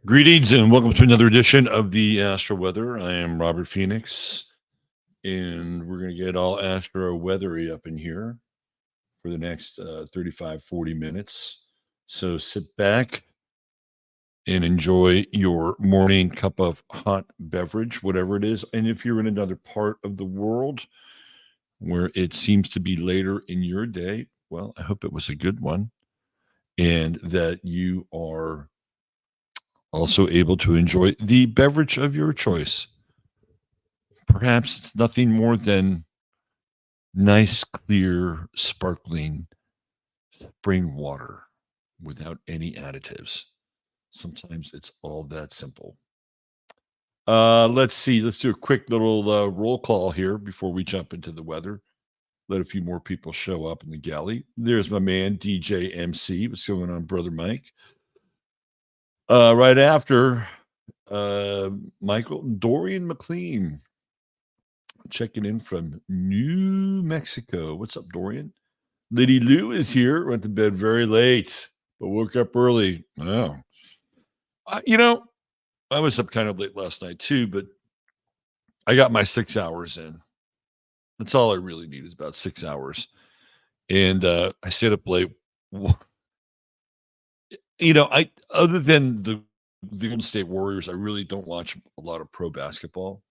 Greetings and welcome to another edition of the Astro Weather. I am Robert Phoenix, and we're going to get all Astro Weathery up in here for the next 35, 40 minutes. So sit back and enjoy your morning cup of hot beverage, whatever it is. And if you're in another part of the world where it seems to be later in your day, well, I hope it was a good one and that you are also able to enjoy the beverage of your choice. Perhaps it's nothing more than nice, clear, sparkling spring water without any additives. Sometimes it's all that simple. Let's see. Let's do a quick little roll call here before we jump into the weather. Let a few more people show up in the galley. There's my man, DJ MC. What's going on, Brother Mike? Right after Michael, Dorian McLean checking in from New Mexico. What's up, Dorian? Liddy Lou is here. Went to bed very late, but woke up early. Oh, I was up kind of late last night too, but I got my 6 hours in. That's all I really need is about 6 hours. And I stayed up late. I other than the Golden State Warriors, I really don't watch a lot of pro basketball.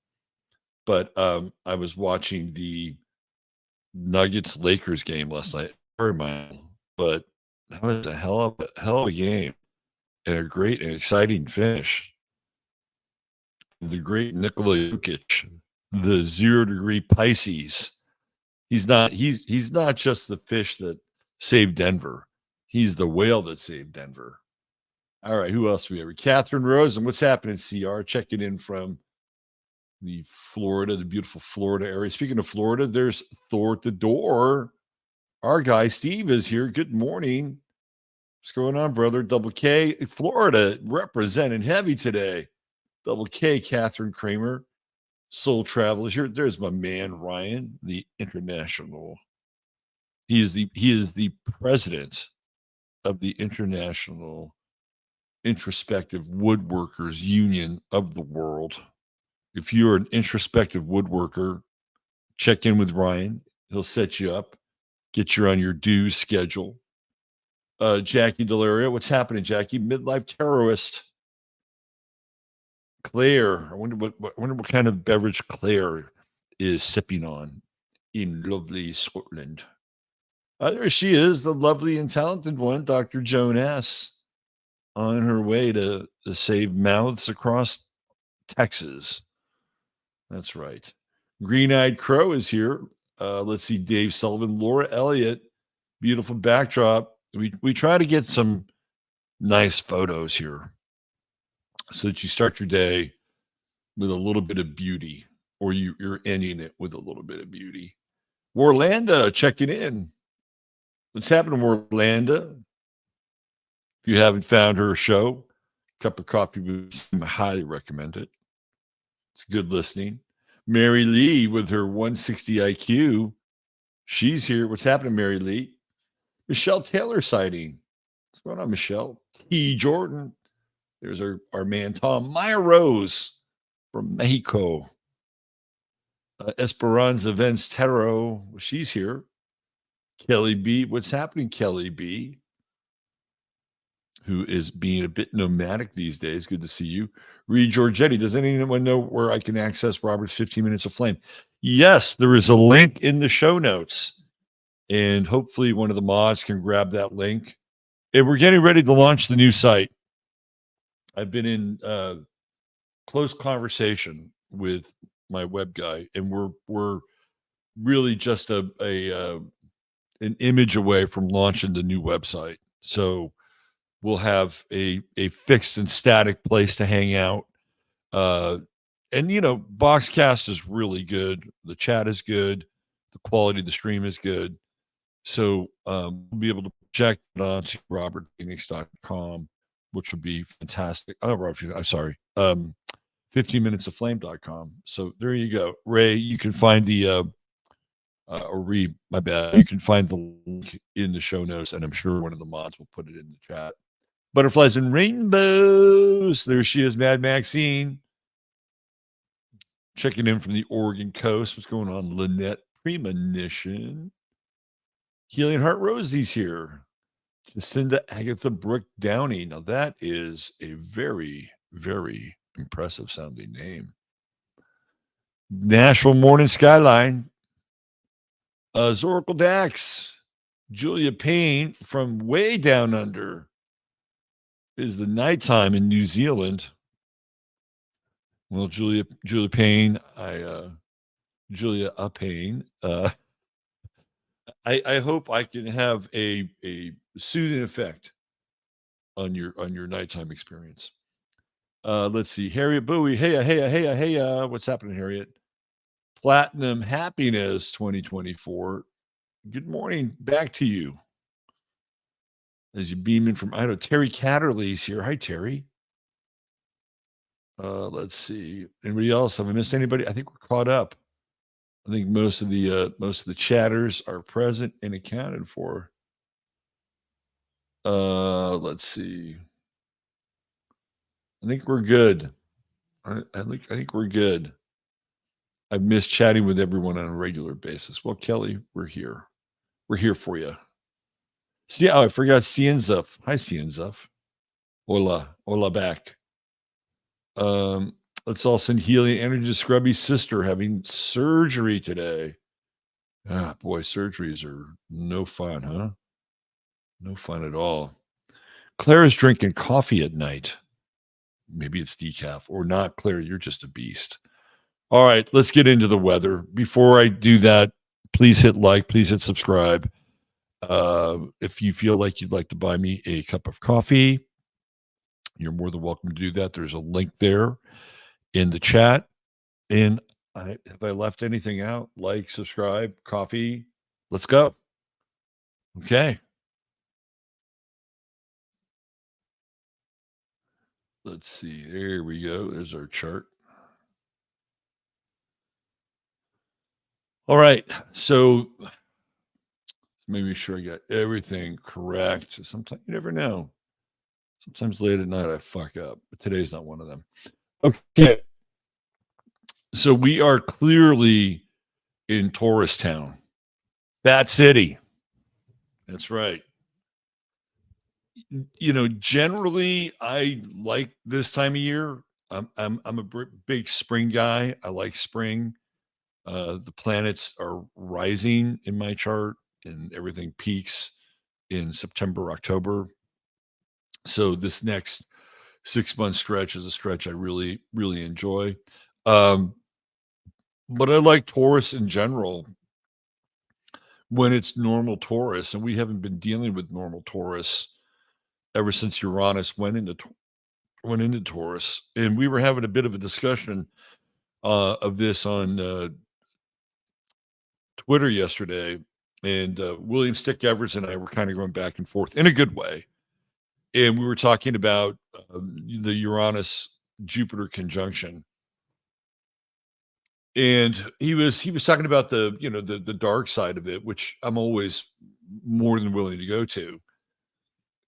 But I was watching the Nuggets Lakers game last night. But that was a hell of a game and a great and exciting finish. The great Nikola Jokic, the 0-degree Pisces. He's not just the fish that saved Denver. He's the whale that saved Denver. All right, who else do we have? Catherine Rose, and what's happening, CR? Checking in from the beautiful Florida area. Speaking of Florida, there's Thor at the door. Our guy Steve is here. Good morning. What's going on, brother? Double K, Florida representing heavy today. Double K, Catherine Kramer, Soul Travelers here. There's my man Ryan, the international. He is the president of the International Introspective Woodworkers Union of the world. If you're an introspective woodworker, check in with Ryan. He'll set you up, get you on your dues schedule. Jackie Delaria, what's happening, Jackie? Midlife terrorist. Claire, I wonder what kind of beverage Claire is sipping on in lovely Scotland. There she is, the lovely and talented one, Dr. Joan S., on her way to save mouths across Texas. That's right. Green-Eyed Crow is here. Let's see, Dave Sullivan, Laura Elliott, beautiful backdrop. We try to get some nice photos here so that you start your day with a little bit of beauty, or you're ending it with a little bit of beauty. Warlanda checking in. What's happening, Warlanda? If you haven't found her show, Cup of Coffee with I highly recommend it. It's good listening. Mary Lee with her 160 IQ. She's here. What's happening, Mary Lee? Michelle Taylor sighting. What's going on, Michelle? T. Jordan. There's our man, Tom. Maya Rose from Mexico. Esperanza Vence Tero. Well, she's here. Kelly B. What's happening, Kelly B., who is being a bit nomadic these days. Good to see you. Reed Giorgetti. Does anyone know where I can access Robert's 15 Minutes of Flame? Yes, there is a link in the show notes. And hopefully one of the mods can grab that link. And we're getting ready to launch the new site. I've been in close conversation with my web guy, and we're really just an image away from launching the new website. So we'll have a fixed and static place to hang out. And, Boxcast is really good. The chat is good. The quality of the stream is good. So we'll be able to project it onto robertphoenix.com, which would be fantastic. Oh, I'm sorry. 15minutesoflame.com. So there you go. Ray, you can find the my bad. You can find the link in the show notes, and I'm sure one of the mods will put it in the chat. Butterflies and rainbows. There she is, Mad Maxine. Checking in from the Oregon coast. What's going on, Lynette Premonition? Healing Heart Rosie's here. Jacinda Agatha Brooke Downey. Now that is a very, very impressive sounding name. Nashville Morning Skyline. Zoracle Dax. Julia Payne from way down under. It is the nighttime in New Zealand. Well, Julia Payne, Julia Payne. I hope I can have a soothing effect on your nighttime experience. Let's see, Harriet Bowie. Hey, what's happening, Harriet? Platinum Happiness 2024. Good morning, back to you. As you beam in from Idaho, Terry Catterley's here. Hi, Terry. Let's see. Anybody else? Have I missed anybody? I think we're caught up. I think most of the chatters are present and accounted for. Let's see. I think we're good. I think we're good. I've missed chatting with everyone on a regular basis. Well, Kelly, we're here. We're here for you. See, I forgot Cienzuf. Hi, Cienzuf. Hola back. Let's all send healing energy to Scrubby's sister having surgery today. Ah, boy, surgeries are no fun, huh? No fun at all. Claire's drinking coffee at night. Maybe it's decaf or not. Claire, you're just a beast. All right, let's get into the weather. Before I do that, please hit like, please hit subscribe. If you feel like you'd like to buy me a cup of coffee, you're more than welcome to do that. There's a link there in the chat. And have I left anything out? Like, subscribe, coffee. Let's go. Okay. Let's see. There we go. There's our chart. All right. So maybe sure I got everything correct. Sometimes you never know. Sometimes late at night I fuck up, but today's not one of them. Okay. So we are clearly in Taurus town. Bat City. That's right. You know, generally I like this time of year. I'm a big spring guy. I like spring. The planets are rising in my chart and everything peaks in September, October. So this next 6-month stretch is a stretch I really, really enjoy. But I like Taurus in general when it's normal Taurus, and we haven't been dealing with normal Taurus ever since Uranus went into Taurus. And we were having a bit of a discussion of this on Twitter yesterday, and William Stick Evers and I were kind of going back and forth in a good way. And we were talking about the Uranus Jupiter conjunction. And he was talking about the dark side of it, which I'm always more than willing to go to.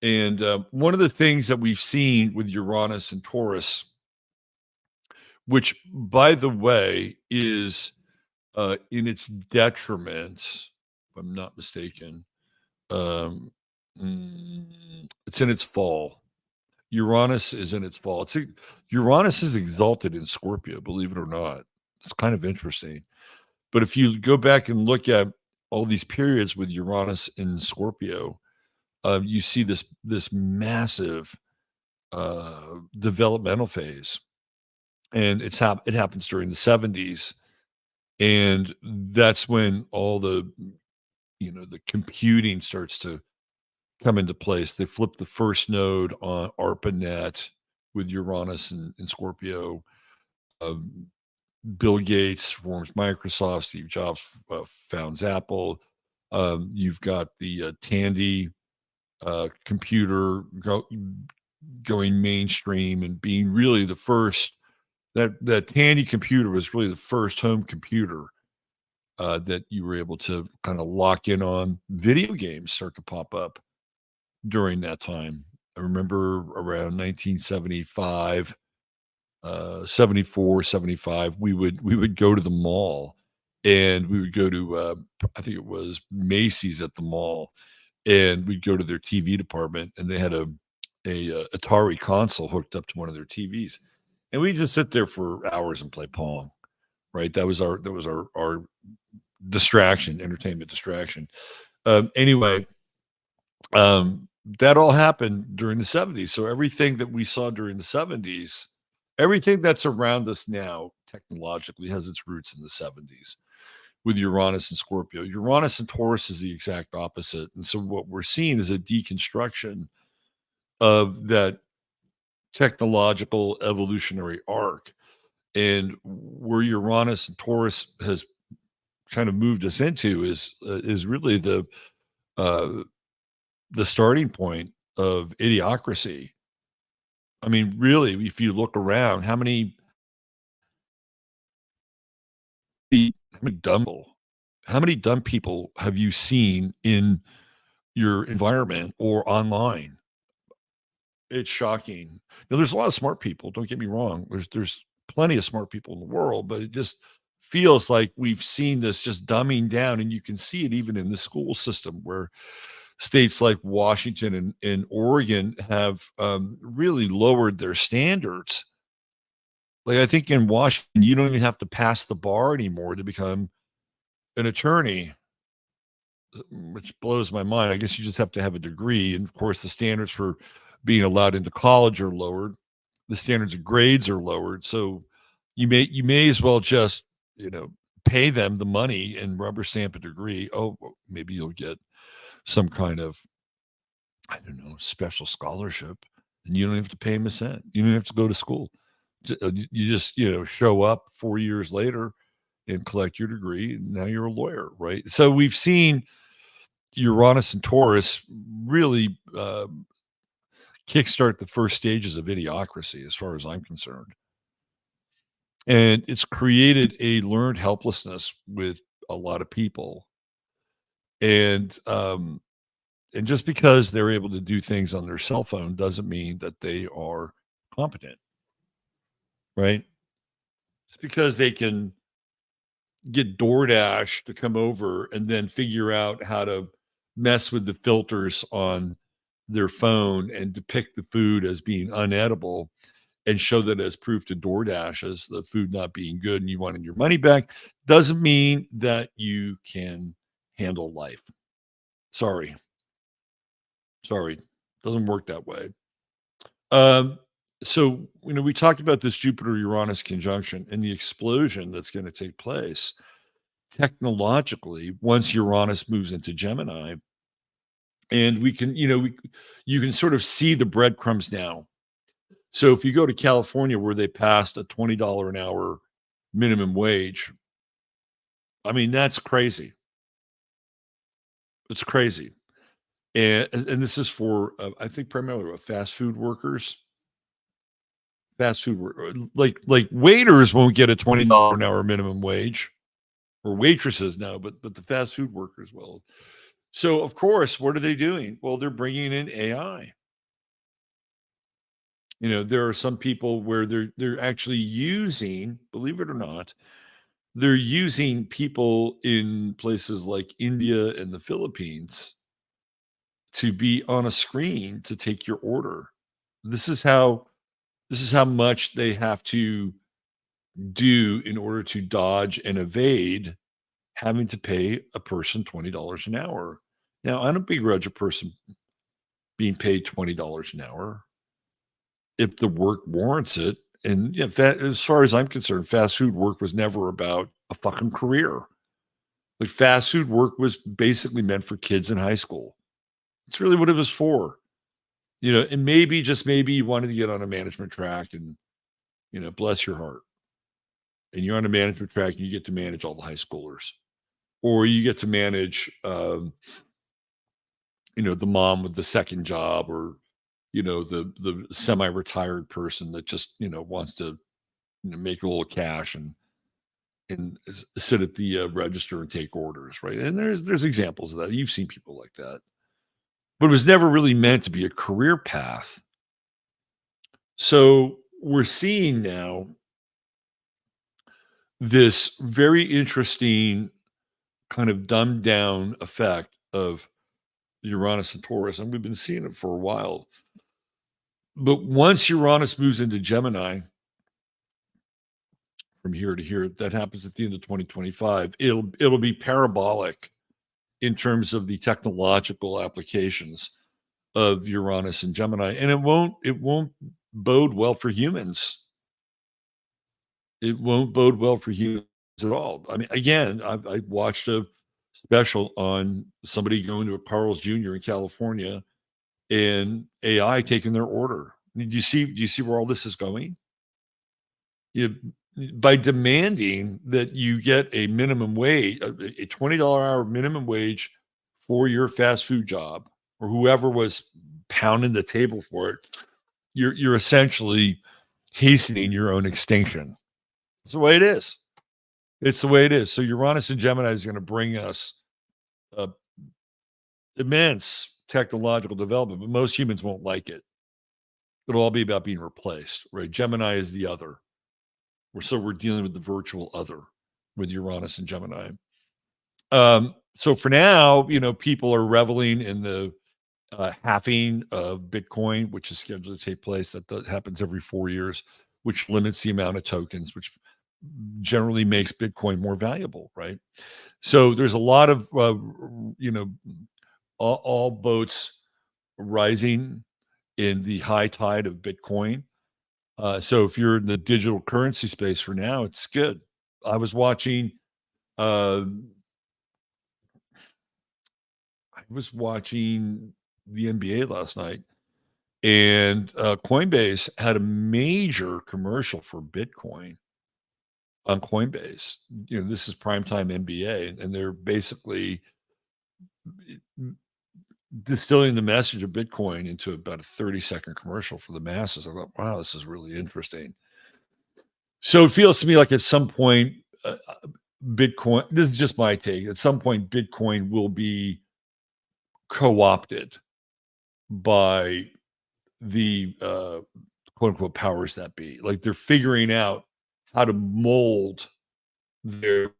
And one of the things that we've seen with Uranus and Taurus, which, by the way, is in its detriment, if I'm not mistaken, it's in its fall. Uranus is in its fall. Uranus is exalted in Scorpio, believe it or not. It's kind of interesting. But if you go back and look at all these periods with Uranus in Scorpio, you see this massive developmental phase, and it happens during the 70s, and that's when all the computing starts to come into place. They flip the first node on ARPANET with Uranus and Scorpio. Bill Gates forms Microsoft. Steve Jobs founds Apple. You've got the Tandy computer going mainstream and being really the first. That Tandy computer was really the first home computer that you were able to kind of lock in on. Video games start to pop up during that time. I remember around 1975, 74, 75, we would go to the mall, and we would go to, I think it was Macy's at the mall, and we'd go to their TV department, and they had a Atari console hooked up to one of their TVs, and we'd just sit there for hours and play Pong, right? That was our distraction, entertainment distraction. Anyway, that all happened during the 70s. So everything that we saw during the 70s, everything that's around us now technologically has its roots in the 70s with Uranus and Scorpio. Uranus and Taurus is the exact opposite. And so what we're seeing is a deconstruction of that technological evolutionary arc. And where Uranus and Taurus has kind of moved us into is really the starting point of idiocracy. I mean, really, if you look around, how many how many dumb people have you seen in your environment or online? It's shocking. Now, there's a lot of smart people. Don't get me wrong. There's plenty of smart people in the world, but it just feels like we've seen this just dumbing down, and you can see it even in the school system where states like Washington and Oregon have really lowered their standards. Like I think in Washington, you don't even have to pass the bar anymore to become an attorney, which blows my mind. I guess you just have to have a degree. And of course, the standards for being allowed into college are lowered. The standards of grades are lowered. So you may as well just, you know, pay them the money and rubber stamp a degree. Oh, well, maybe you'll get some kind of, I don't know, special scholarship, and you don't have to pay them a cent. You don't have to go to school. You just, show up 4 years later and collect your degree, and now you're a lawyer, right? So we've seen Uranus and Taurus really kickstart the first stages of idiocracy, as far as I'm concerned. And it's created a learned helplessness with a lot of people. And just because they're able to do things on their cell phone doesn't mean that they are competent, right? It's because they can get DoorDash to come over and then figure out how to mess with the filters on their phone and depict the food as being unedible and show that as proof to DoorDash as the food not being good and you wanted your money back, doesn't mean that you can handle life. Sorry. Sorry. Doesn't work that way. Um, so, we talked about this Jupiter Uranus conjunction and the explosion that's going to take place technologically once Uranus moves into Gemini. And you can sort of see the breadcrumbs now. So if you go to California where they passed a $20 an hour minimum wage, I mean, that's crazy. It's crazy. And this is for, I think, primarily fast food workers. Fast food like waiters won't get a $20 an hour minimum wage, or waitresses now, but the fast food workers will. So of course, what are they doing? Well, they're bringing in AI. There are some people where they're actually using, believe it or not, they're using people in places like India and the Philippines to be on a screen to take your order. This is how much they have to do in order to dodge and evade having to pay a person $20 an hour. Now, I don't begrudge a person being paid $20 an hour if the work warrants it. And yeah, as far as I'm concerned, fast food work was never about a fucking career. Like fast food work was basically meant for kids in high school. It's really what it was for. And maybe, just maybe, you wanted to get on a management track and, bless your heart. And you're on a management track and you get to manage all the high schoolers. Or you get to manage, the mom with the second job, or, the semi-retired person that just, wants to make a little cash and sit at the register and take orders, right? And there's examples of that. You've seen people like that. but it was never really meant to be a career path. So we're seeing now this very interesting kind of dumbed down effect of Uranus and Taurus, and we've been seeing it for a while. But once Uranus moves into Gemini, from here to here, that happens at the end of 2025. It'll be parabolic in terms of the technological applications of Uranus and Gemini, and it won't bode well for humans. It won't bode well for humans at all. I mean, again, I watched a special on somebody going to a Carl's Jr. in California and AI taking their order. Do you see where all this is going? You, by demanding that you get a minimum wage, a $20 hour minimum wage for your fast food job, or whoever was pounding the table for it, you're essentially hastening your own extinction. It's the way it is. It's the way it is. So Uranus and Gemini is going to bring us immense technological development, but most humans won't like it. It'll all be about being replaced, right? Gemini is the other. So we're dealing with the virtual other with Uranus and Gemini. So for now, people are reveling in the halving of Bitcoin, which is scheduled to take place. That happens every 4 years, which limits the amount of tokens, which generally makes Bitcoin more valuable, right? So there's a lot of, all boats rising in the high tide of Bitcoin. So if you're in the digital currency space for now, it's good. I was watching the NBA last night, and Coinbase had a major commercial for Bitcoin on Coinbase. This is primetime NBA, and they're basically distilling the message of Bitcoin into about a 30-second commercial for the masses. I thought, wow, this is really interesting. So it feels to me like at some point, Bitcoin, this is just my take, at some point, Bitcoin will be co-opted by the quote unquote powers that be. Like they're figuring out how to mold their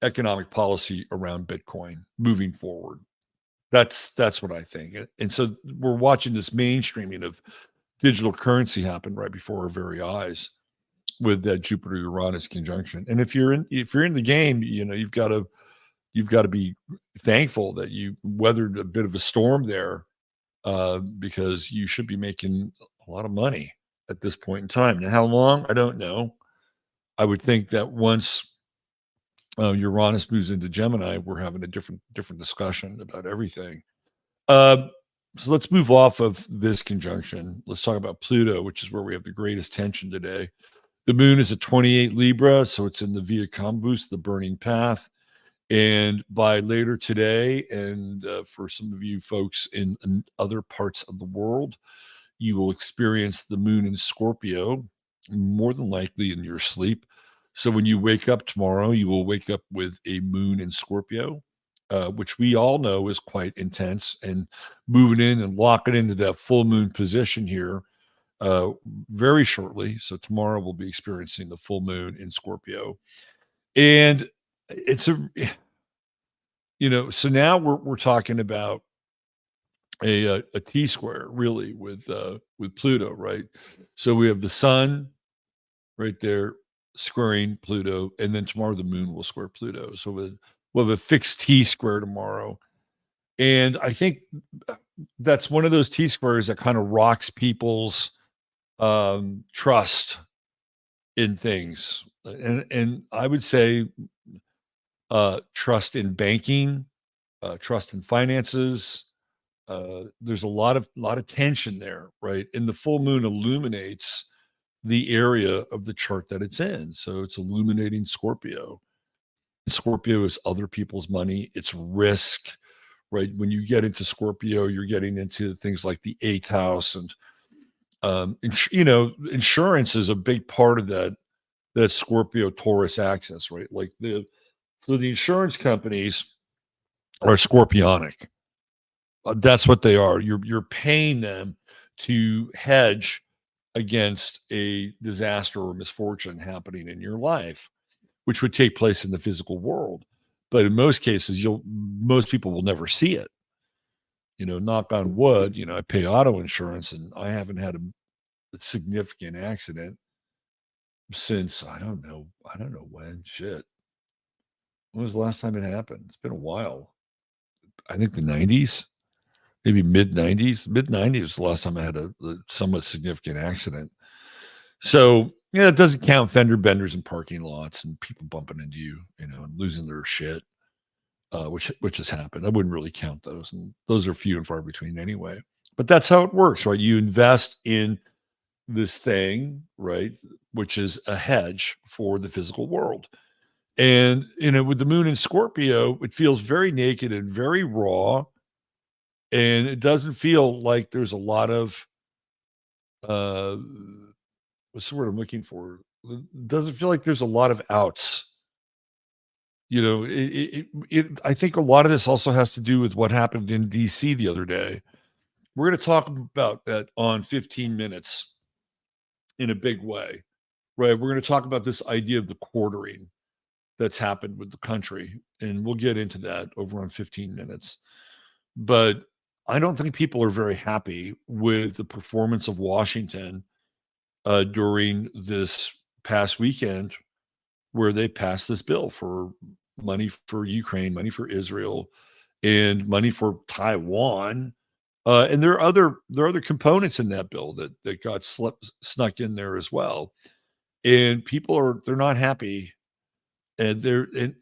economic policy around Bitcoin moving forward. That's what I think. And so we're watching this mainstreaming of digital currency happen right before our very eyes with that Jupiter Uranus conjunction. And if you're in the game, you've got to be thankful that you weathered a bit of a storm there, because you should be making a lot of money at this point in time. Now, how long? I don't know. I would think that once Uranus moves into Gemini, we're having a different discussion about everything. So let's move off of this conjunction. Let's talk about Pluto, which is where we have the greatest tension today. The moon is at 28 Libra, so it's in the Via Combus, the burning path. And by later today, and for some of you folks in other parts of the world, you will experience the moon in Scorpio, more than likely in your sleep. So when you wake up tomorrow, you will wake up with a moon in Scorpio, which we all know is quite intense, and moving in and locking into that full moon position here very shortly. So tomorrow we'll be experiencing the full moon in Scorpio. And it's so now we're talking about a T square really with Pluto, right? So we have the sun right there squaring Pluto, and then tomorrow the moon will square Pluto. So we'll have a fixed T square tomorrow. And I think that's one of those T squares that kind of rocks people's trust in things. And I would say trust in banking, trust in finances. There's a lot of tension there, right? And the full moon illuminates the area of the chart that it's in. So it's illuminating Scorpio. Scorpio is other people's money. It's risk, right? When you get into Scorpio, you're getting into things like the 8th house, and insurance is a big part of that Scorpio Taurus axis, right? Like the insurance companies are scorpionic. That's what they are. You're paying them to hedge against a disaster or misfortune happening in your life, which would take place in the physical world. But in most cases, most people will never see it. Knock on wood, I pay auto insurance and I haven't had a significant accident since I don't know when. Shit. When was the last time it happened? It's been a while. I think the 90s, maybe mid 90s. Mid 90s was the last time I had a somewhat significant accident. So, it doesn't count fender benders in parking lots and people bumping into you, and losing their shit, which has happened. I wouldn't really count those, and those are few and far between anyway. But that's how it works, right? You invest in this thing, right, which is a hedge for the physical world. And, with the moon in Scorpio, it feels very naked and very raw. And it doesn't feel like there's a lot of, uh, what's the word I'm looking for? It doesn't feel like there's a lot of outs. I think a lot of this also has to do with what happened in DC the other day. We're going to talk about that on 15 minutes in a big way, right? We're going to talk about this idea of the quartering that's happened with the country, and we'll get into that over on 15 minutes. But I don't think people are very happy with the performance of Washington during this past weekend, where they passed this bill for money for Ukraine, money for Israel, and money for Taiwan. And there are other components in that bill that got snuck in there as well. And they're not happy. And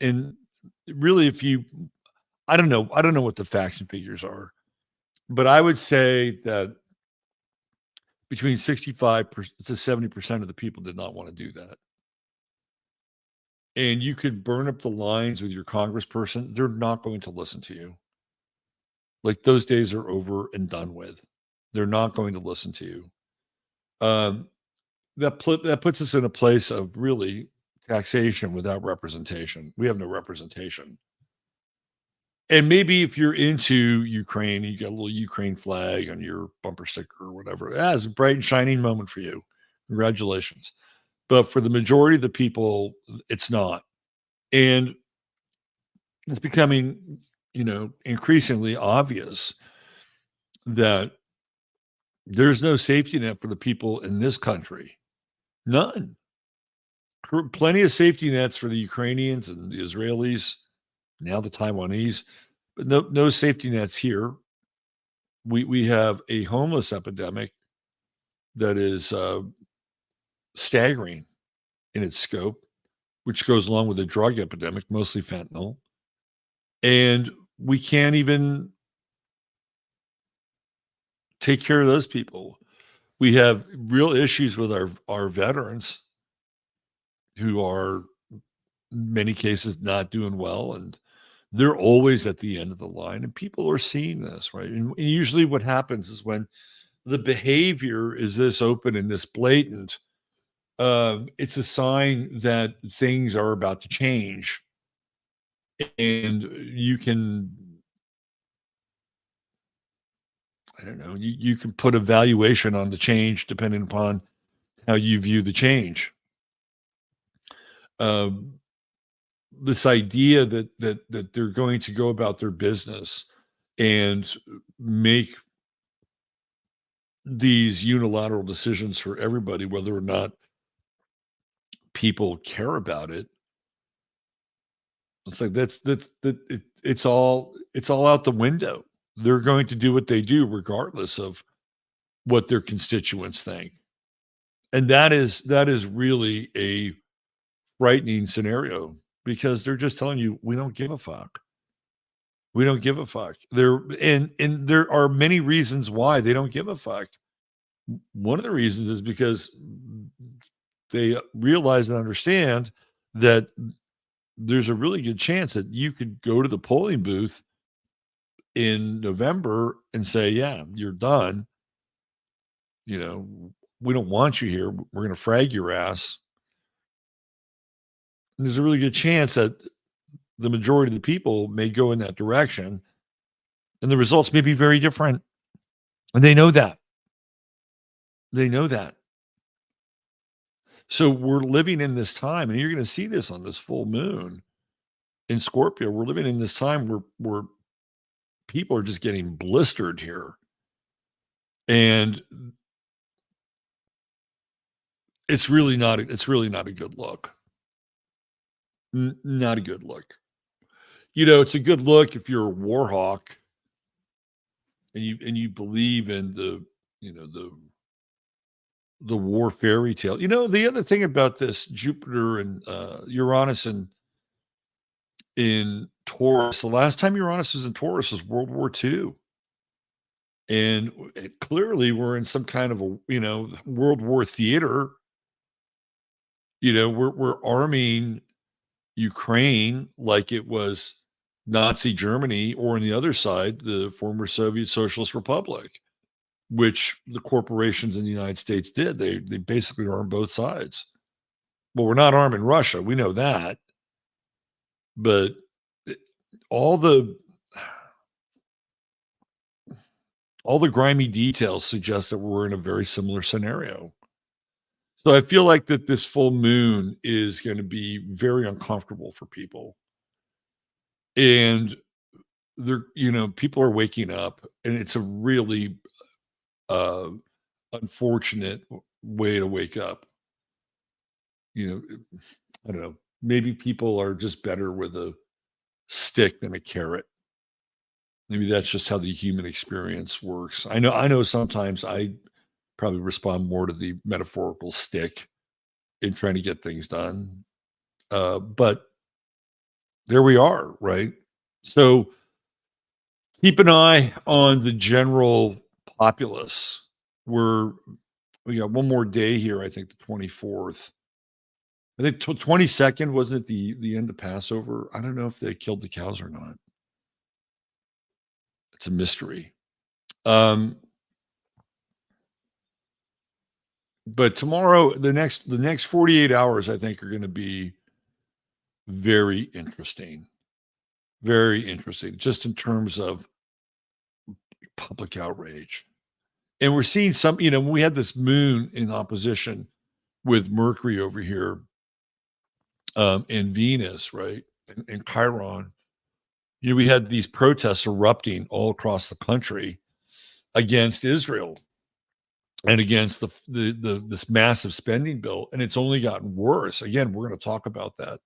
and really, I don't know what the facts and figures are, but I would say that between 65 to 70% of the people did not want to do that. And you could burn up the lines with your congressperson, they're not going to listen to you. Like, those days are over and done with. They're not going to listen to you. Um, that puts us in a place of really taxation without representation. We have no representation. And maybe if you're into Ukraine, you got a little Ukraine flag on your bumper sticker or whatever. It's a bright and shining moment for you. Congratulations. But for the majority of the people, it's not. And it's becoming, increasingly obvious that there's no safety net for the people in this country. None. Plenty of safety nets for the Ukrainians and the Israelis, now the Taiwanese, but no safety nets here. We have a homeless epidemic that is staggering in its scope, which goes along with a drug epidemic, mostly fentanyl. And we can't even take care of those people. We have real issues with our veterans who are in many cases not doing well, and they're always at the end of the line, and people are seeing this, right? And usually what happens is when the behavior is this open and this blatant, it's a sign that things are about to change, and you can, I don't know, you can put a valuation on the change depending upon how you view the change. Um, this idea that they're going to go about their business and make these unilateral decisions for everybody, whether or not people care about it. It's like it's all out the window. They're going to do what they do regardless of what their constituents think. And that is really a frightening scenario, because they're just telling you, we don't give a fuck. We don't give a fuck. And there are many reasons why they don't give a fuck. One of the reasons is because they realize and understand that there's a really good chance that you could go to the polling booth in November and say, yeah, you're done. We don't want you here. We're going to frag your ass. And there's a really good chance that the majority of the people may go in that direction. And the results may be very different. And they know that. They know that. So we're living in this time, and you're going to see this on this full moon in Scorpio. We're living in this time where people are just getting blistered here. And it's really not a good look. Not a good look. It's a good look if you're a war hawk and you believe in the war fairy tale. The other thing about this Jupiter and Uranus in Taurus, the last time Uranus was in Taurus was World War II. And clearly we're in some kind of a, World War theater. We're arming Ukraine like it was Nazi Germany, or on the other side, the former Soviet Socialist Republic, which the corporations in the United States did. They basically armed both sides. Well, we're not arming Russia. We know that. But all the grimy details suggest that we're in a very similar scenario. So I feel like that this full moon is going to be very uncomfortable for people. And people are waking up, and it's a really unfortunate way to wake up. I don't know. Maybe people are just better with a stick than a carrot. Maybe that's just how the human experience works. I know sometimes I probably respond more to the metaphorical stick in trying to get things done. But there we are, right? So keep an eye on the general populace. We got one more day here, I think the 24th. I think 22nd, wasn't it the end of Passover? I don't know if they killed the cows or not. It's a mystery. But tomorrow, the next 48 hours, I think, are going to be very interesting. Very interesting, just in terms of public outrage. And we're seeing some, when we had this moon in opposition with Mercury over here, and Venus, right? And Chiron, we had these protests erupting all across the country against Israel and against this massive spending bill. And it's only gotten worse. Again, we're going to talk about that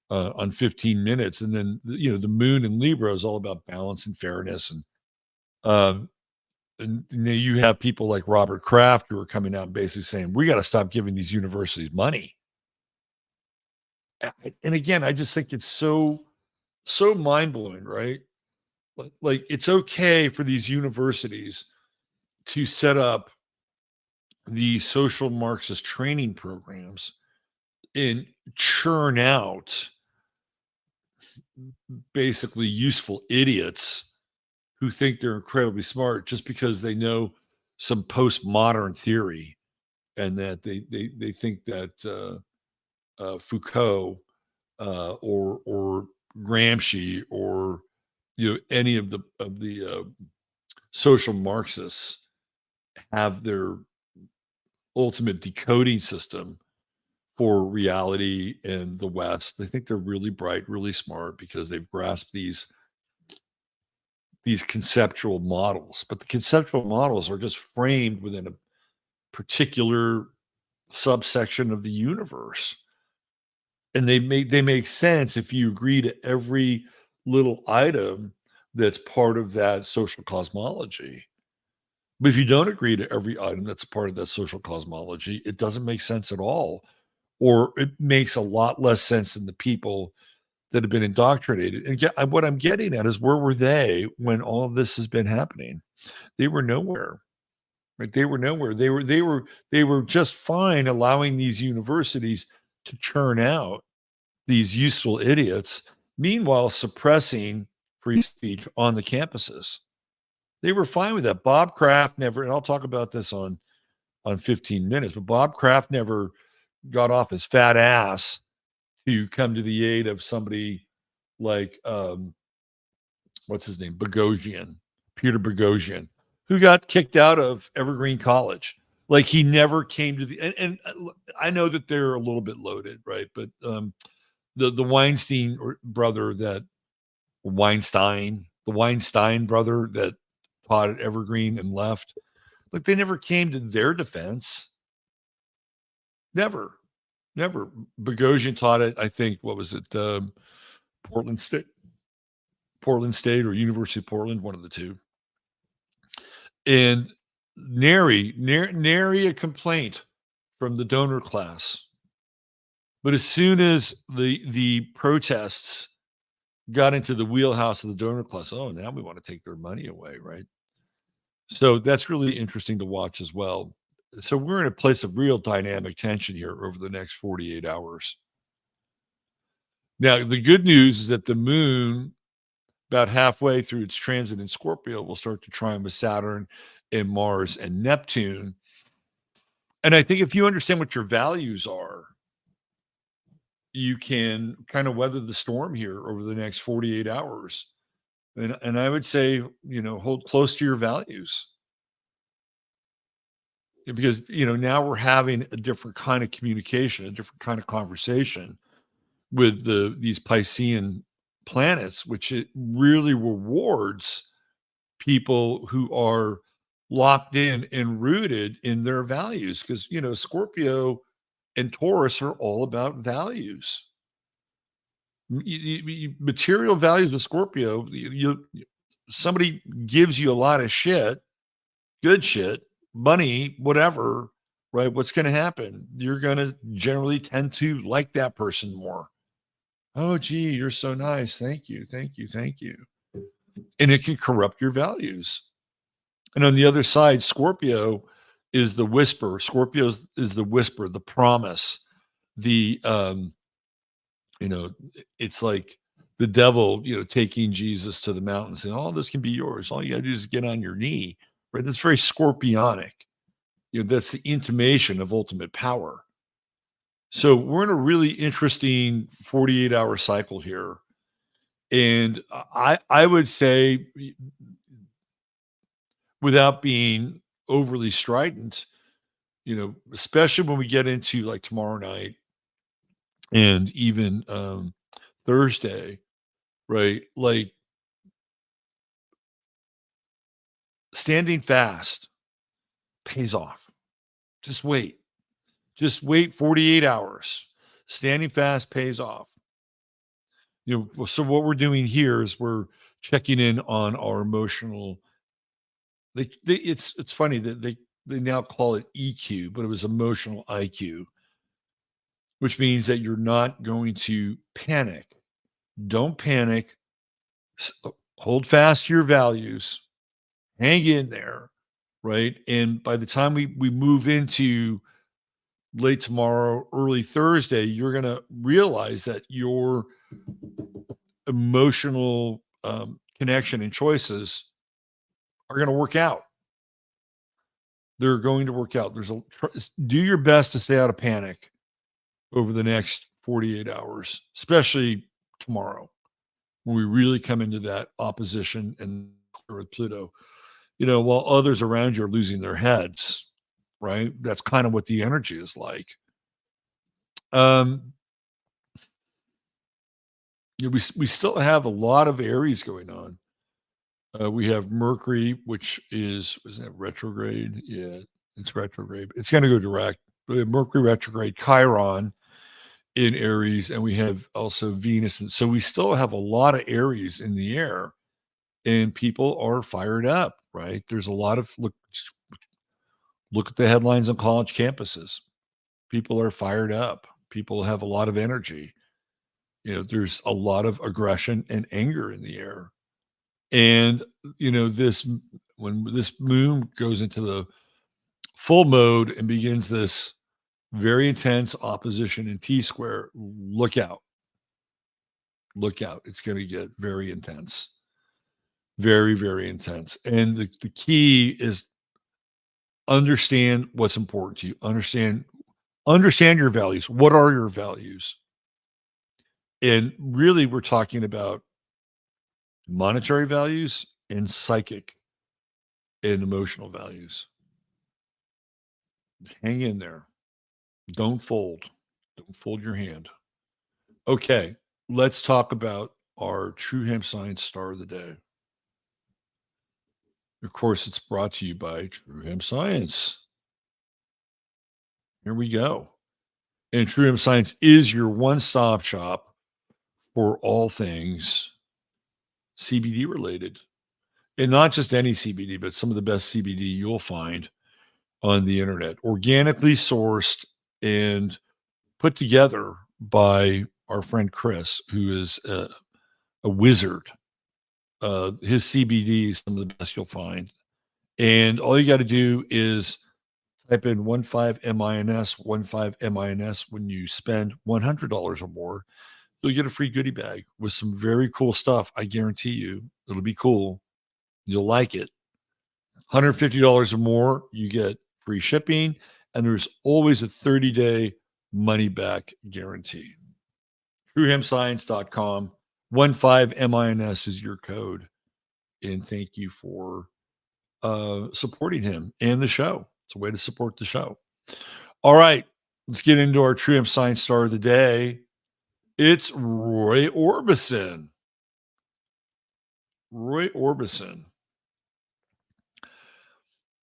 on 15 minutes. And then, the moon in Libra is all about balance and fairness. And you have people like Robert Kraft who are coming out and basically saying, we got to stop giving these universities money. And again, I just think it's so mind-blowing, right? Like it's okay for these universities to set up the social Marxist training programs and churn out basically useful idiots who think they're incredibly smart just because they know some postmodern theory, and that they think that Foucault or Gramsci or any of the social Marxists have their ultimate decoding system for reality in the West. They think they're really bright, really smart because they've grasped these conceptual models. But the conceptual models are just framed within a particular subsection of the universe. And they make sense if you agree to every little item that's part of that social cosmology. But if you don't agree to every item that's part of that social cosmology, it doesn't make sense at all. Or it makes a lot less sense than the people that have been indoctrinated. And what I'm getting at is, where were they when all of this has been happening? They were nowhere. Right? They were nowhere. They were just fine allowing these universities to churn out these useful idiots, meanwhile suppressing free speech on the campuses. They were fine with that. Bob Kraft never, and I'll talk about this on 15 minutes, but Bob Kraft never got off his fat ass to come to the aid of somebody like what's his name? Boghossian, Peter Boghossian, who got kicked out of Evergreen College. Like he never came to the and I know that they're a little bit loaded, right? But the Weinstein brother that the Weinstein brother that taught at Evergreen and left, like they never came to their defense. Never, never. Boghossian taught it. I think what was it? Portland State, Portland State, or University of Portland, one of the two. And nary a complaint from the donor class. But as soon as the protests got into the wheelhouse of the donor class, oh, now we want to take their money away, right? So that's really interesting to watch as well. So we're in a place of real dynamic tension here over the next 48 hours. Now, the good news is that the moon, about halfway through its transit in Scorpio, will start to trine with Saturn and Mars and Neptune. And I think if you understand what your values are, you can kind of weather the storm here over the next 48 hours. And I would say, hold close to your values. Because, now we're having a different kind of communication, a different kind of conversation with these Piscean planets, which it really rewards people who are locked in and rooted in their values. Because, Scorpio and Taurus are all about values. Material values of Scorpio, somebody gives you a lot of shit, good shit, money, whatever, right? What's going to happen? You're going to generally tend to like that person more. Oh, gee, you're so nice. Thank you. Thank you. Thank you. And it can corrupt your values. And on the other side, Scorpio is the whisper. Scorpio is the whisper, the promise, the, it's like the devil, taking Jesus to the mountain saying, all this can be yours. All you got to do is get on your knee, right? That's very scorpionic. That's the intimation of ultimate power. So we're in a really interesting 48-hour cycle here. And I would say, without being overly strident, especially when we get into like tomorrow night and even Thursday, right? Like standing fast pays off. Just wait. Just wait 48 hours. Standing fast pays off. So what we're doing here is we're checking in on our emotional. It's funny that they now call it EQ, but it was emotional IQ, which means that you're not going to panic. Don't panic. Hold fast to your values. Hang in there, right? And by the time we move into late tomorrow, early Thursday, you're going to realize that your emotional connection and choices are going to work out. They're going to work out. Do your best to stay out of panic over the next 48 hours, especially tomorrow, when we really come into that opposition and with Pluto, while others around you are losing their heads, right? That's kind of what the energy is like. We still have a lot of Aries going on. We have Mercury, which is that retrograde? Yeah, it's retrograde. It's going to go direct. We have Mercury retrograde, Chiron in Aries, and we have also Venus. And so we still have a lot of Aries in the air, and people are fired up, right? There's a lot of look at the headlines on college campuses. People are fired up. People have a lot of energy. There's a lot of aggression and anger in the air. And, when this moon goes into the full mode and begins this very intense opposition in T-square, look out. Look out. It's going to get very intense. Very, very intense. And the key is understand what's important to you. Understand your values. What are your values? And really, we're talking about monetary values and psychic and emotional values. Hang in there. Don't fold. Don't fold your hand. Okay, let's talk about our True Hemp Science Star of the Day. Of course, it's brought to you by True Hemp Science. Here we go. And True Hemp Science is your one-stop shop for all things CBD related. And not just any CBD, but some of the best CBD you'll find on the internet. Organically sourced and put together by our friend Chris, who is a wizard. His CBD is some of the best you'll find. And all you got to do is type in 15MINS, 15MINS. When you spend $100 or more, you'll get a free goodie bag with some very cool stuff. I guarantee you it'll be cool. You'll like it. $150 or more, you get free shipping. And there's always a 30-day money back guarantee. TrueHempScience.com. 15MINS is your code. And thank you for supporting him and the show. It's a way to support the show. All right, let's get into our True Hemp Science Star of the Day. It's Roy Orbison. Roy Orbison.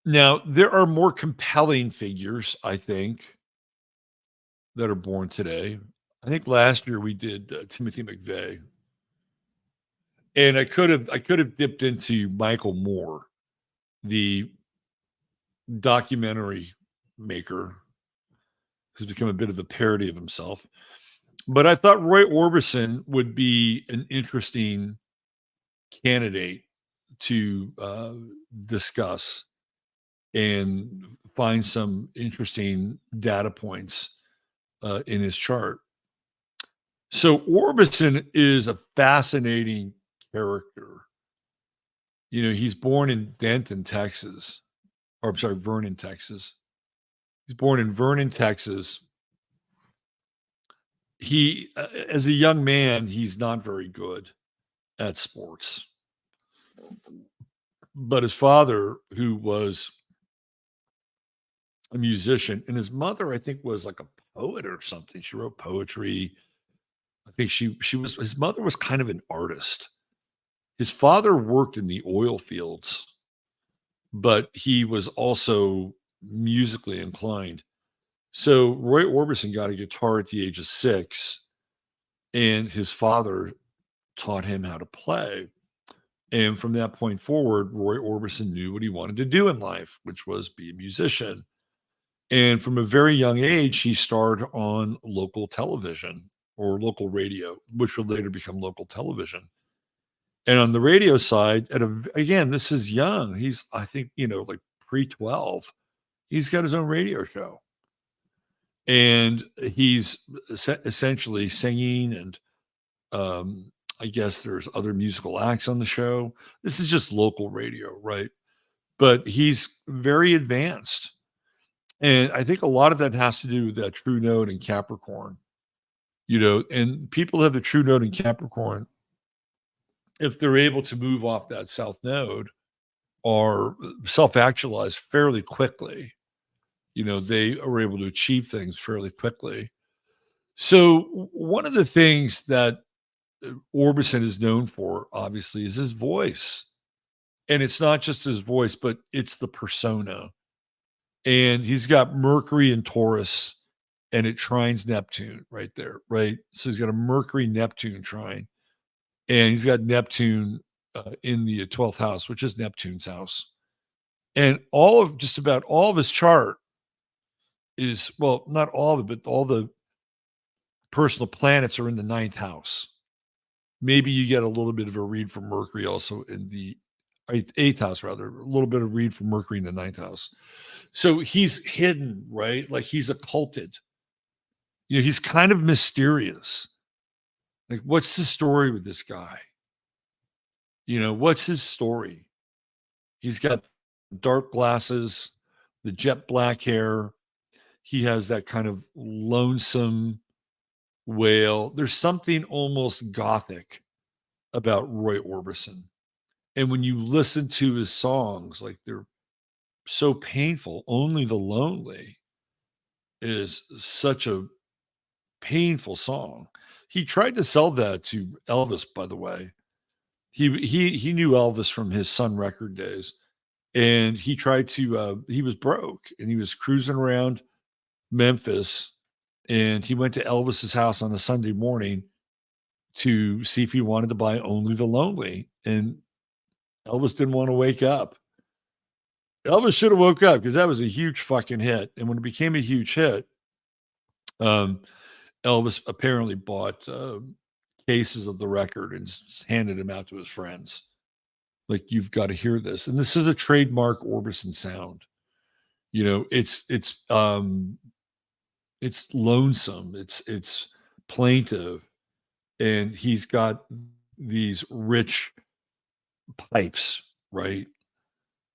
Now, there are more compelling figures, I think, that are born today. I think last year we did Timothy McVeigh. And I could have dipped into Michael Moore, the documentary maker, who's become a bit of a parody of himself. But I thought Roy Orbison would be an interesting candidate to discuss and find some interesting data points in his chart. So Orbison is a fascinating character. You know, he's born in Denton, Texas. Or I'm sorry, Vernon, Texas. He's born in Vernon, Texas. He, as a young man, he's not very good at sports. But his father, who was a musician, and his mother, I think, was like a poet or something. She wrote poetry. I think she was his mother was kind of an artist. His father worked in the oil fields, but he was also musically inclined. So Roy Orbison got a guitar at the age of 6, and his father taught him how to play. And from that point forward, Roy Orbison knew what he wanted to do in life, which was be a musician. And from a very young age, he starred on local television or local radio, which would later become local television. And on the radio side, again, this is young. He's, I think, like pre-12. He's got his own radio show. And he's essentially singing, and I guess there's other musical acts on the show. This is just local radio, right? But he's very advanced. And I think a lot of that has to do with that true node in Capricorn, and people have the true node in Capricorn. If they're able to move off that south node or self-actualize fairly quickly, they are able to achieve things fairly quickly. So one of the things that Orbison is known for, obviously, is his voice. And it's not just his voice, but it's the persona. And he's got Mercury in Taurus, and it trines Neptune right there, right? So he's got a Mercury-Neptune trine. And he's got Neptune in the 12th house, which is Neptune's house. And just about all of his chart is, well, not all of it, but all the personal planets are in the 9th house. Maybe you get a little bit of a read from Mercury also in the 8th house, rather, a little bit of read from Mercury in the 9th house. So he's hidden, right? Like he's occulted. He's kind of mysterious. Like, what's the story with this guy? What's his story? He's got dark glasses, the jet black hair. He has that kind of lonesome wail. There's something almost gothic about Roy Orbison. And when you listen to his songs, like they're so painful. Only the Lonely is such a painful song. He tried to sell that to Elvis, by the way. He knew Elvis from his Sun Record days, and he tried to. He was broke, and he was cruising around Memphis, and he went to Elvis's house on a Sunday morning to see if he wanted to buy Only the Lonely, and Elvis didn't want to wake up. Elvis should have woke up because that was a huge fucking hit, and when it became a huge hit, um, Elvis apparently bought cases of the record and handed them out to his friends. Like, you've got to hear this, and this is a trademark Orbison sound. You know, it's lonesome, it's plaintive, and he's got these rich pipes, right?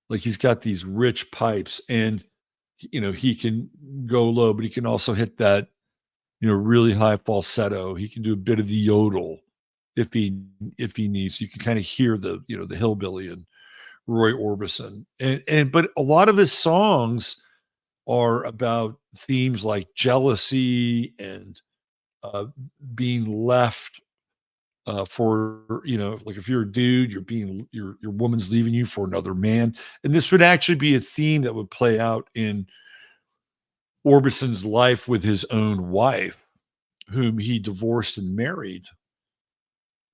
Like, he's got these rich pipes, and he can go low, but he can also hit that really high falsetto. He can do a bit of the yodel if he needs. You can kind of hear the hillbilly and Roy Orbison, and but a lot of his songs are about themes like jealousy and being left for like if you're a dude, your woman's leaving you for another man, and this would actually be a theme that would play out in Orbison's life with his own wife, whom he divorced and married.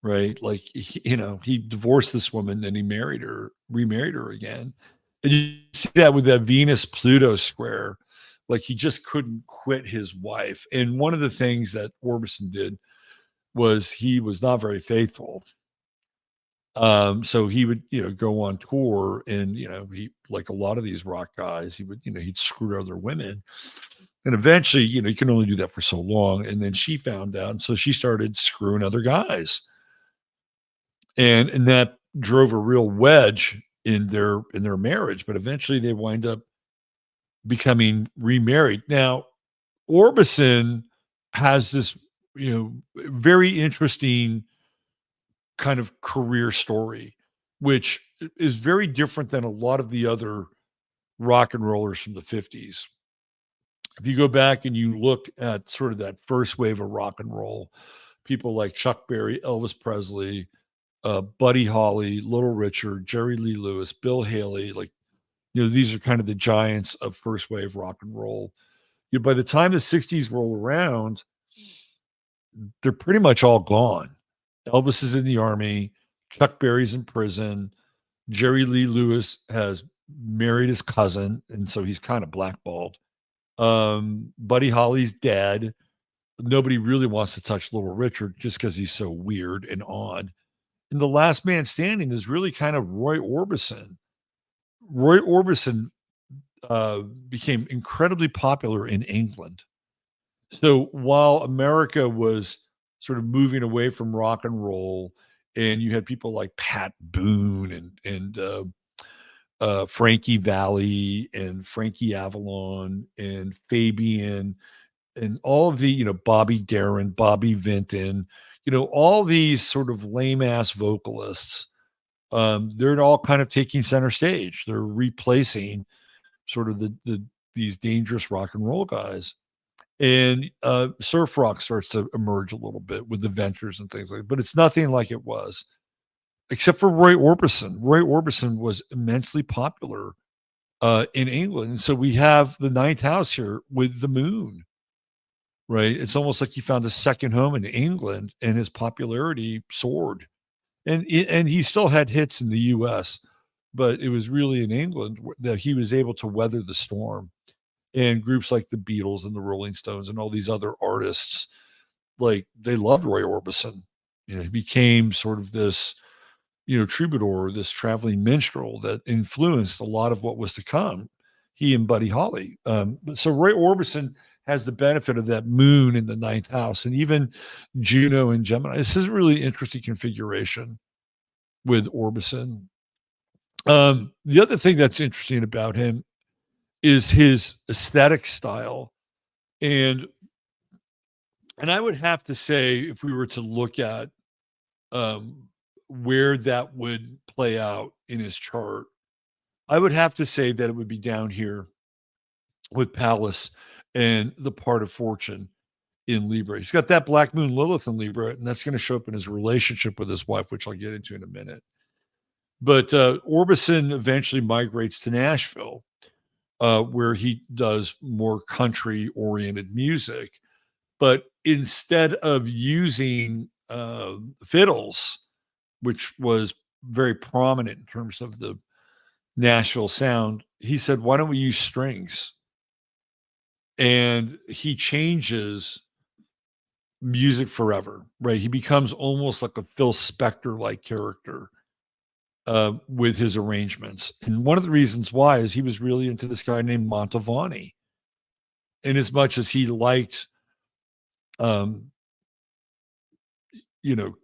Right, like he divorced this woman and he remarried her again, and you see that with that Venus Pluto square. Like, he just couldn't quit his wife, and one of the things that Orbison did was he was not very faithful. So he would, go on tour, and he, like a lot of these rock guys, he would, he'd screw other women, and eventually, you can only do that for so long. And then she found out, and so she started screwing other guys, and that drove a real wedge in their marriage. But eventually, they wind up becoming remarried. Now, Orbison has this, very interesting kind of career story, which is very different than a lot of the other rock and rollers from the 50s. If you go back and you look at sort of that first wave of rock and roll, people like Chuck Berry, Elvis Presley, Buddy Holly, Little Richard, Jerry Lee Lewis, Bill Haley, like, these are kind of the giants of first wave rock and roll. By the time the 60s roll around, they're pretty much all gone. Elvis is in the army, Chuck Berry's in prison, Jerry Lee Lewis has married his cousin, and so he's kind of blackballed. Buddy Holly's dead. Nobody really wants to touch Little Richard just because he's so weird and odd. And the last man standing is really kind of Roy Orbison. Roy Orbison became incredibly popular in England. So while America was sort of moving away from rock and roll, and you had people like Pat Boone and Frankie Valli and Frankie Avalon and Fabian and all of the, Bobby Darin, Bobby Vinton, all these sort of lame ass vocalists, they're all kind of taking center stage. They're replacing sort of these dangerous rock and roll guys. And surf rock starts to emerge a little bit with the Ventures and things like that, but it's nothing like it was, except for Roy Orbison. Roy Orbison was immensely popular in England. And so we have the ninth house here with the moon, right? It's almost like he found a second home in England, and his popularity soared. And he still had hits in the US, but it was really in England that he was able to weather the storm. And groups like the Beatles and the Rolling Stones and all these other artists, like, they loved Roy Orbison. He became sort of this, troubadour, this traveling minstrel that influenced a lot of what was to come. He and Buddy Holly. So Roy Orbison has the benefit of that moon in the ninth house, and even Juno and Gemini. This is a really interesting configuration with Orbison. The other thing that's interesting about him is his aesthetic style. And I would have to say, if we were to look at where that would play out in his chart, I would have to say that it would be down here with Palace and the part of fortune in Libra. He's got that Black Moon Lilith in Libra, and that's going to show up in his relationship with his wife, which I'll get into in a minute. But Orbison eventually migrates to Nashville, where he does more country-oriented music. But instead of using fiddles, which was very prominent in terms of the Nashville sound, he said, "Why don't we use strings?" And he changes music forever, right? He becomes almost like a Phil Spector-like character with his arrangements. And one of the reasons why is he was really into this guy named Mantovani. In as much as he liked, um, you know,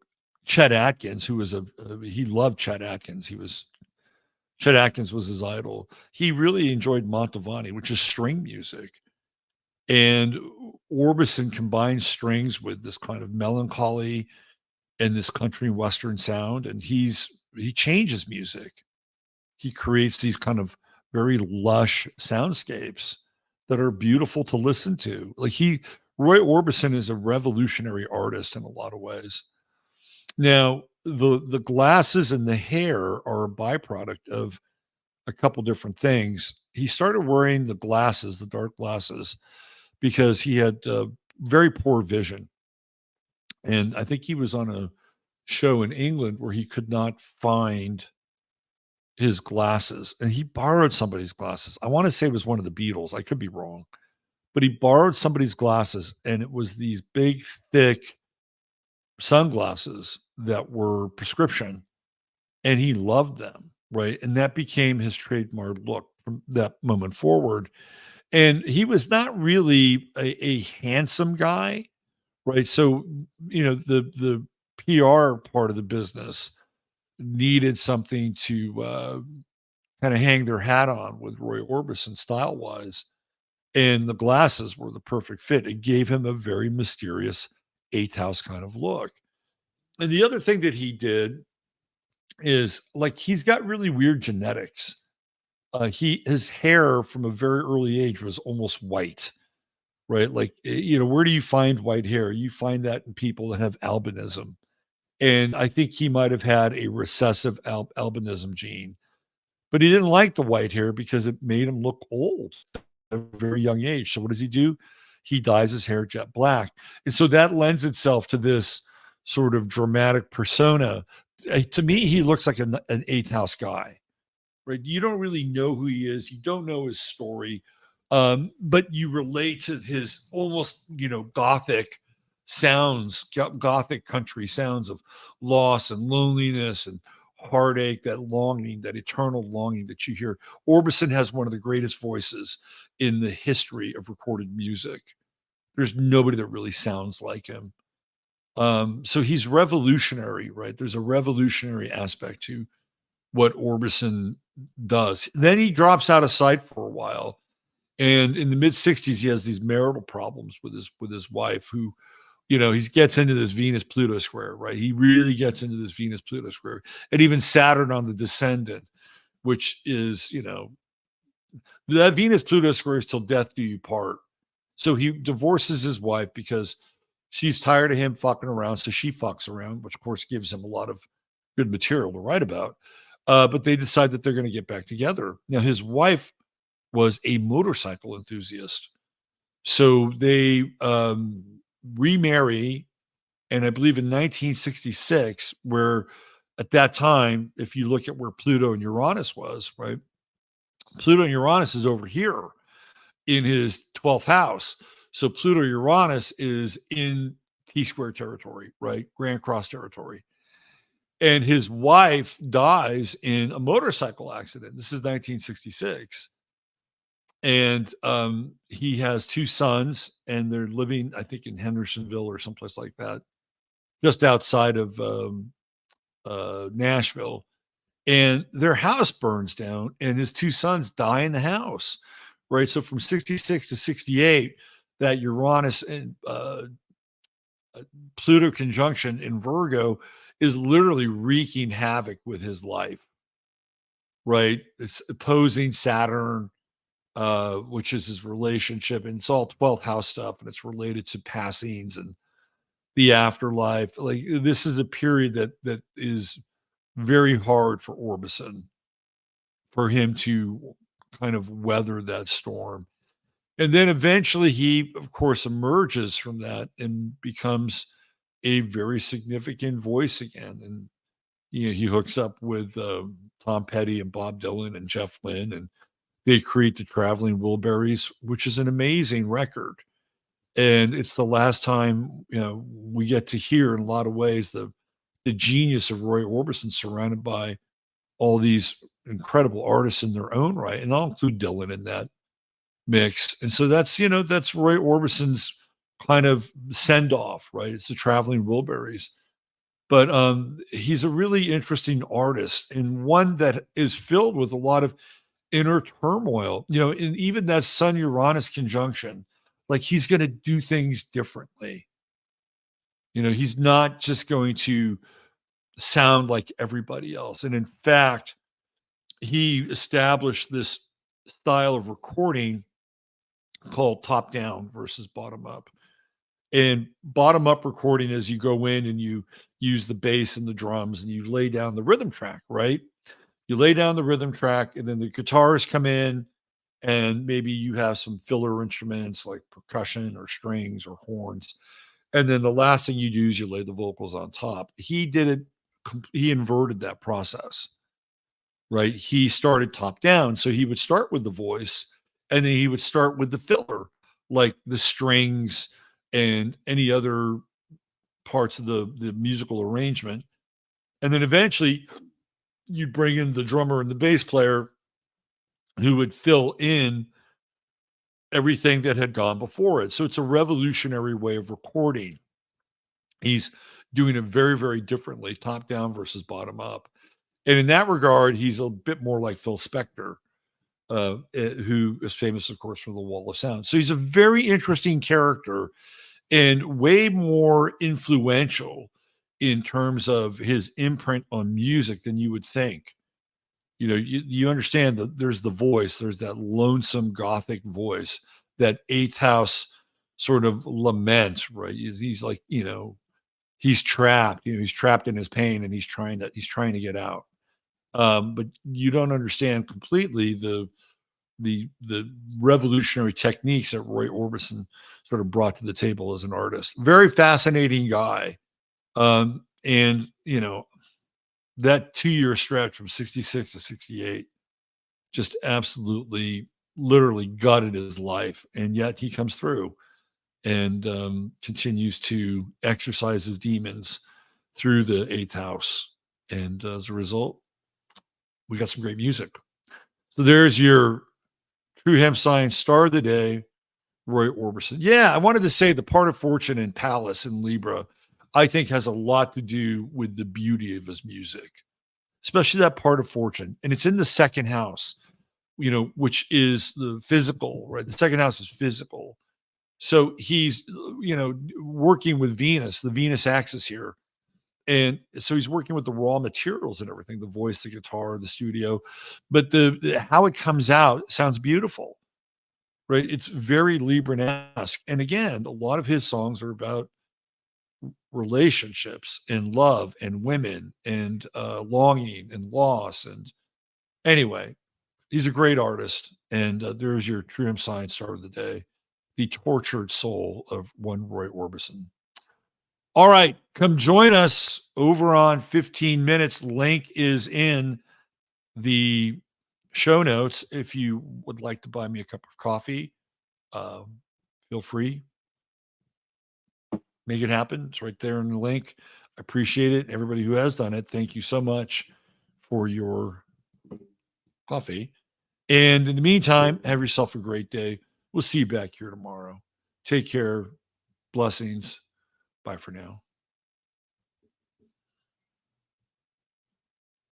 Chet Atkins, who was he loved Chet Atkins. Chet Atkins was his idol. He really enjoyed Mantovani, which is string music. And Orbison combines strings with this kind of melancholy and this country western sound, and he changes music. He creates these kind of very lush soundscapes that are beautiful to listen to. Roy Orbison is a revolutionary artist in a lot of ways. Now, the glasses and the hair are a byproduct of a couple different things. He started wearing the glasses, the dark glasses, because he had very poor vision. And I think he was on a show in England where he could not find his glasses, and he borrowed somebody's glasses. I want to say it was one of the Beatles. I could be wrong, but he borrowed somebody's glasses, and it was these big, thick sunglasses that were prescription, and he loved them, right? And that became his trademark look from that moment forward. And he was not really a handsome guy, right? So, the PR part of the business needed something to kind of hang their hat on with Roy Orbison style wise. And the glasses were the perfect fit. It gave him a very mysterious eighth house kind of look. And the other thing that he did is like he's got really weird genetics. His hair from a very early age was almost white, right? Like, where do you find white hair? You find that in people that have albinism. And I think he might have had a recessive albinism gene, but he didn't like the white hair because it made him look old at a very young age. So what does he do? He dyes his hair jet black. And so that lends itself to this sort of dramatic persona. To me, he looks like an eighth house guy, right? You don't really know who he is. You don't know his story, but you relate to his almost, gothic sounds, gothic country sounds of loss and loneliness and heartache, that longing, that eternal longing that you hear. Orbison has one of the greatest voices in the history of recorded music. There's nobody that really sounds like him. So he's revolutionary, right? There's a revolutionary aspect to what Orbison does. Then he drops out of sight for a while. And in the mid 60s, he has these marital problems with his wife, who, he gets into this Venus Pluto square, right? He really gets into this Venus Pluto square, and even Saturn on the descendant, which is, that Venus Pluto square is till death do you part. So he divorces his wife because she's tired of him fucking around. So she fucks around, which of course gives him a lot of good material to write about. But they decide that they're going to get back together. Now, his wife was a motorcycle enthusiast. So they remarry, and I believe in 1966, where at that time, if you look at where Pluto and Uranus was, right? Pluto and Uranus is over here in his 12th house. So Pluto Uranus is in T-square territory, right? Grand Cross territory. And his wife dies in a motorcycle accident. This is 1966. And he has two sons, and they're living, I think, in Hendersonville or someplace like that, just outside of Nashville. And their house burns down, and his two sons die in the house, right? So from 66 to 68, that Uranus and Pluto conjunction in Virgo is literally wreaking havoc with his life, right? It's opposing Saturn, which is his relationship, and it's all 12th house stuff, and it's related to passings and the afterlife. Like this is a period that is very hard for Orbison, for him to kind of weather that storm. And then eventually he, of course, emerges from that and becomes a very significant voice again. And he hooks up with Tom Petty and Bob Dylan and Jeff Lynne, and they create the Traveling Wilburys, which is an amazing record. And it's the last time we get to hear, in a lot of ways, the genius of Roy Orbison, surrounded by all these incredible artists in their own right, and I'll include Dylan in that mix. And so that's Roy Orbison's kind of send off, right? It's the Traveling Wilburys. But he's a really interesting artist, and one that is filled with a lot of inner turmoil. And even that Sun Uranus conjunction, like he's going to do things differently. He's not just going to sound like everybody else. And in fact, he established this style of recording called top down versus bottom up. And bottom up recording is you go in and you use the bass and the drums and you lay down the rhythm track, right? You lay down the rhythm track, and then the guitars come in, and maybe you have some filler instruments like percussion or strings or horns. And then the last thing you do is you lay the vocals on top. He did it, he inverted that process, right? He started top down. So he would start with the voice, and then he would start with the filler, like the strings and any other parts of the musical arrangement. And then eventually you'd bring in the drummer and the bass player, who would fill in everything that had gone before it. So it's a revolutionary way of recording. He's doing it very, very differently, top down versus bottom up. And in that regard, he's a bit more like Phil Spector, who is famous, of course, for the Wall of Sound. So he's a very interesting character and way more influential in terms of his imprint on music than you would think. You understand that there's the voice, there's that lonesome Gothic voice, that eighth house sort of lament, right? He's like, he's trapped, he's trapped in his pain, and he's trying to get out. But you don't understand completely the revolutionary techniques that Roy Orbison sort of brought to the table as an artist. Very fascinating guy. And that 2-year stretch from 66 to 68 just absolutely, literally gutted his life. And yet he comes through and continues to exercise his demons through the eighth house. And as a result, we got some great music. So there's your True Hemp Science star of the day, Roy Orbison. Yeah, I wanted to say the part of fortune in Palace in Libra, I think, has a lot to do with the beauty of his music, especially that part of fortune. And it's in the second house, which is the physical, right? The second house is physical. So he's, working with Venus, the Venus axis here. And so he's working with the raw materials and everything, the voice, the guitar, the studio, but how it comes out sounds beautiful, right? It's very Libran-esque. And again, a lot of his songs are about relationships and love and women and longing and loss. And anyway, he's a great artist. And there's your True Hemp Science star of the day, the tortured soul of one Roy Orbison. All right, come join us over on 15 Minutes. Link is in the show notes. If you would like to buy me a cup of coffee, feel free. Make it happen. It's right there in the link. I appreciate it. Everybody who has done it, thank you so much for your coffee. And in the meantime, have yourself a great day. We'll see you back here tomorrow. Take care. Blessings. Bye for now.